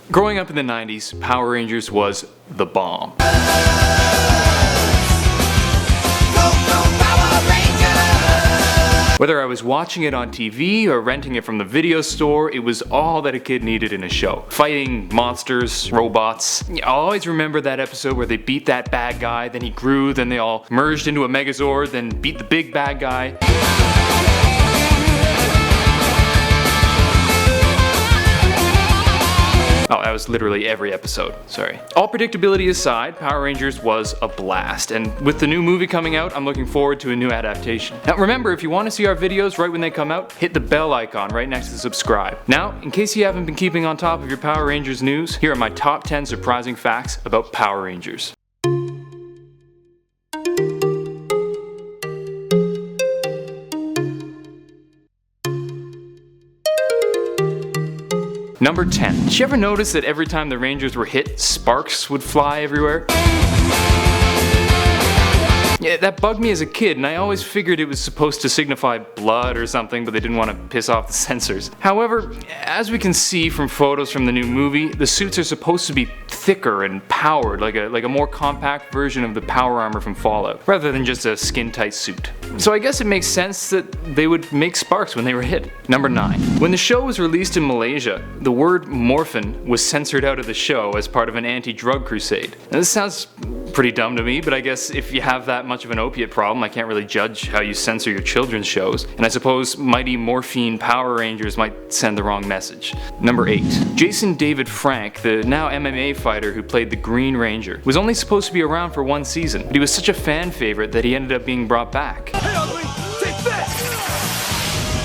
Growing up in the 90s, Power Rangers was the bomb. Whether I was watching it on TV or renting it from the video store, it was all that a kid needed in a show. Fighting monsters, robots. I'll always remember that episode where they beat that bad guy, then he grew, then they all merged into a Megazord, then beat the big bad guy. Oh, that was literally every episode, sorry. All predictability aside, Power Rangers was a blast, and with the new movie coming out, I'm looking forward to a new adaptation. Now remember, if you want to see our videos right when they come out, hit the bell icon right next to subscribe. Now, in case you haven't been keeping on top of your Power Rangers news, here are my top 10 surprising facts about Power Rangers. Number 10. Did you ever notice that every time the Rangers were hit, sparks would fly everywhere? Yeah, that bugged me as a kid, and I always figured it was supposed to signify blood or something, but they didn't want to piss off the censors. However, as we can see from photos from the new movie, the suits are supposed to be thicker and powered, like a more compact version of the power armor from Fallout, rather than just a skin-tight suit. So I guess it makes sense that they would make sparks when they were hit. Number 9. When the show was released in Malaysia, the word Morphin was censored out of the show as part of an anti-drug crusade. Now, this sounds pretty dumb to me, but I guess if you have that much of an opiate problem, I can't really judge how you censor your children's shows, and I suppose mighty morphine Power Rangers might send the wrong message. Number 8. Jason David Frank, the now MMA fighter who played the Green Ranger, was only supposed to be around for one season, but he was such a fan favorite that he ended up being brought back. Hey, ugly, take this!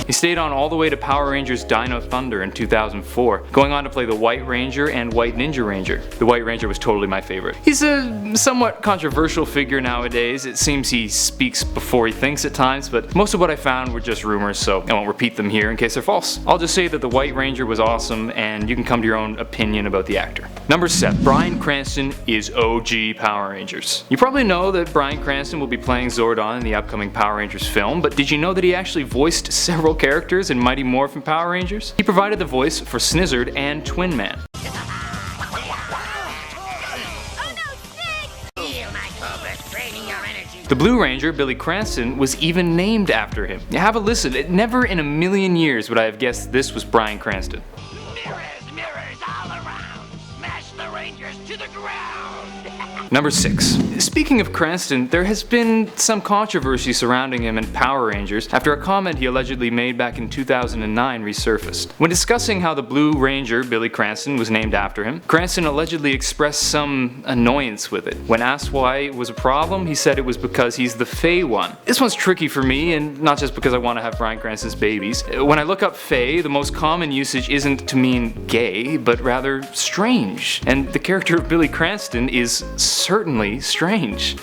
He stayed on all the way to Power Rangers Dino Thunder in 2004, going on to play the White Ranger and White Ninja Ranger. The White Ranger was totally my favorite. He's a somewhat controversial figure nowadays. It seems he speaks before he thinks at times, but most of what I found were just rumors, so I won't repeat them here in case they're false. I'll just say that the White Ranger was awesome, and you can come to your own opinion about the actor. Number 7. Bryan Cranston is OG Power Rangers. You probably know that Bryan Cranston will be playing Zordon in the upcoming Power Rangers film, but did you know that he actually voiced several characters in Mighty Morphin Power Rangers? He provided the voice for Snizzard and Twin Man. The Blue Ranger, Billy Cranston, was even named after him. Have a listen, never in a million years would I have guessed this was Bryan Cranston. Mirrors, mirrors all around. Smash the Rangers to the ground. Number 6. Speaking of Cranston, there has been some controversy surrounding him in Power Rangers after a comment he allegedly made back in 2009 resurfaced. When discussing how the Blue Ranger, Billy Cranston, was named after him, Cranston allegedly expressed some annoyance with it. When asked why it was a problem, he said it was because he's the Fae one. This one's tricky for me, and not just because I want to have Bryan Cranston's babies. When I look up Fae, the most common usage isn't to mean gay, but rather strange. And the character of Billy Cranston is certainly strange.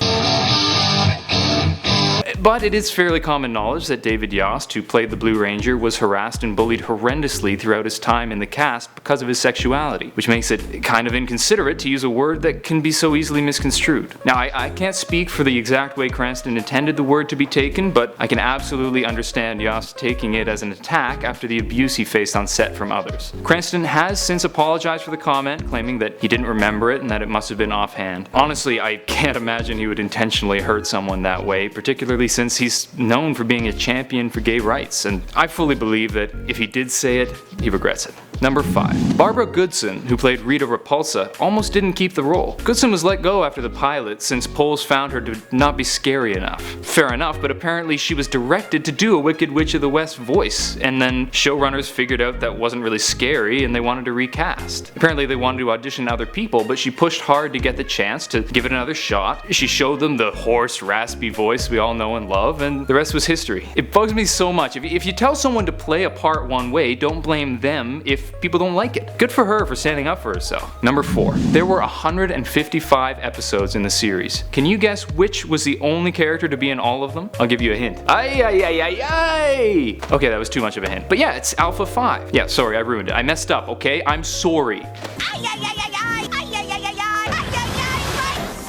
But it is fairly common knowledge that David Yost, who played the Blue Ranger, was harassed and bullied horrendously throughout his time in the cast because of his sexuality, which makes it kind of inconsiderate to use a word that can be so easily misconstrued. Now, I can't speak for the exact way Cranston intended the word to be taken, but I can absolutely understand Yost taking it as an attack after the abuse he faced on set from others. Cranston has since apologized for the comment, claiming that he didn't remember it and that it must have been offhand. Honestly, I can't imagine he would intentionally hurt someone that way, particularly since he's known for being a champion for gay rights, and I fully believe that if he did say it, he regrets it. Number 5. Barbara Goodson, who played Rita Repulsa, almost didn't keep the role. Goodson was let go after the pilot since polls found her to not be scary enough. Fair enough, but apparently she was directed to do a Wicked Witch of the West voice, and then showrunners figured out that wasn't really scary and they wanted to recast. Apparently they wanted to audition other people, but she pushed hard to get the chance to give it another shot. She showed them the hoarse, raspy voice we all know and love, and the rest was history. It bugs me so much. If you tell someone to play a part one way, don't blame them if people don't like it. Good for her for standing up for herself. Number 4. There were 155 episodes in the series. Can you guess which was the only character to be in all of them? I'll give you a hint. Ay, ay, ay, ay, ay! Okay, that was too much of a hint. But yeah, it's Alpha 5. Yeah, sorry, I ruined it. I messed up, okay? I'm sorry. Ay, ay, ay, ay, ay! Ay, ay, ay, ay, ay! Ay, ay, ay, ay!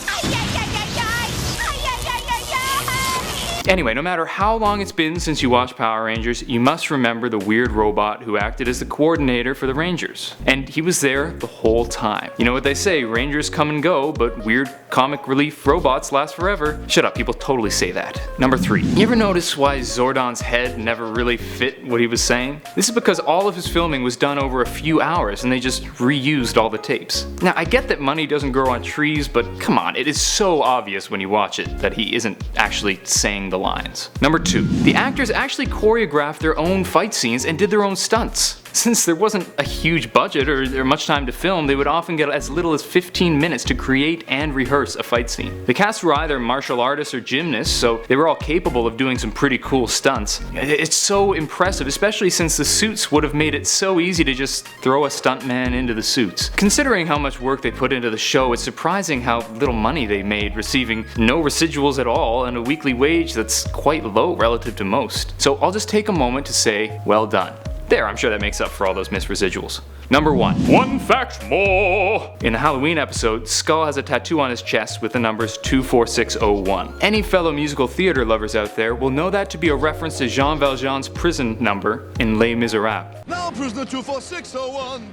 Ay, ay, ay, ay, ay! Ay, ay, ay, ay, ay! Anyway, no matter how long it's been since you watched Power Rangers, you must remember the weird robot who acted as the coordinator for the Rangers. And he was there the whole time. You know what they say, Rangers come and go, but weird comic relief robots last forever. Shut up, people totally say that. Number 3. You ever notice why Zordon's head never really fit what he was saying? This is because all of his filming was done over a few hours and they just reused all the tapes. Now I get that money doesn't grow on trees, but come on, it is so obvious when you watch it that he isn't actually saying the lines. Number 2. The actors actually choreographed their own fight scenes and did their own stunts. Since there wasn't a huge budget or much time to film, they would often get as little as 15 minutes to create and rehearse a fight scene. The cast were either martial artists or gymnasts, so they were all capable of doing some pretty cool stunts. It's so impressive, especially since the suits would have made it so easy to just throw a stuntman into the suits. Considering how much work they put into the show, it's surprising how little money they made, receiving no residuals at all and a weekly wage that's quite low relative to most. So I'll just take a moment to say, well done. There, I'm sure that makes up for all those missed residuals. Number 1. One fact more! In the Halloween episode, Skull has a tattoo on his chest with the numbers 24601. Any fellow musical theater lovers out there will know that to be a reference to Jean Valjean's prison number in Les Miserables. Now, prisoner 24601,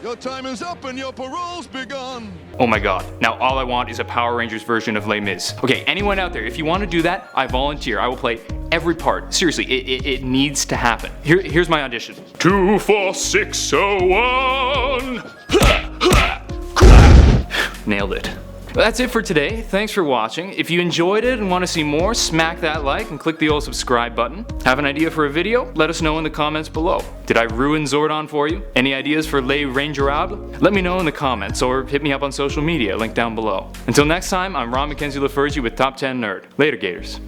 your time is up and your parole's begun. Oh my god, now all I want is a Power Rangers version of Les Mis. Okay, anyone out there, if you want to do that, I volunteer. I will play every part. Seriously, it needs to happen. Here's my audition. 24601! Nailed it. That's it for today. Thanks for watching. If you enjoyed it and want to see more, smack that like and click the old subscribe button. Have an idea for a video? Let us know in the comments below. Did I ruin Zordon for you? Any ideas for Les Rangerables? Let me know in the comments or hit me up on social media, link down below. Until next time, I'm Ron Mackenzie LaFurgy with Top 10 Nerd. Later, Gators.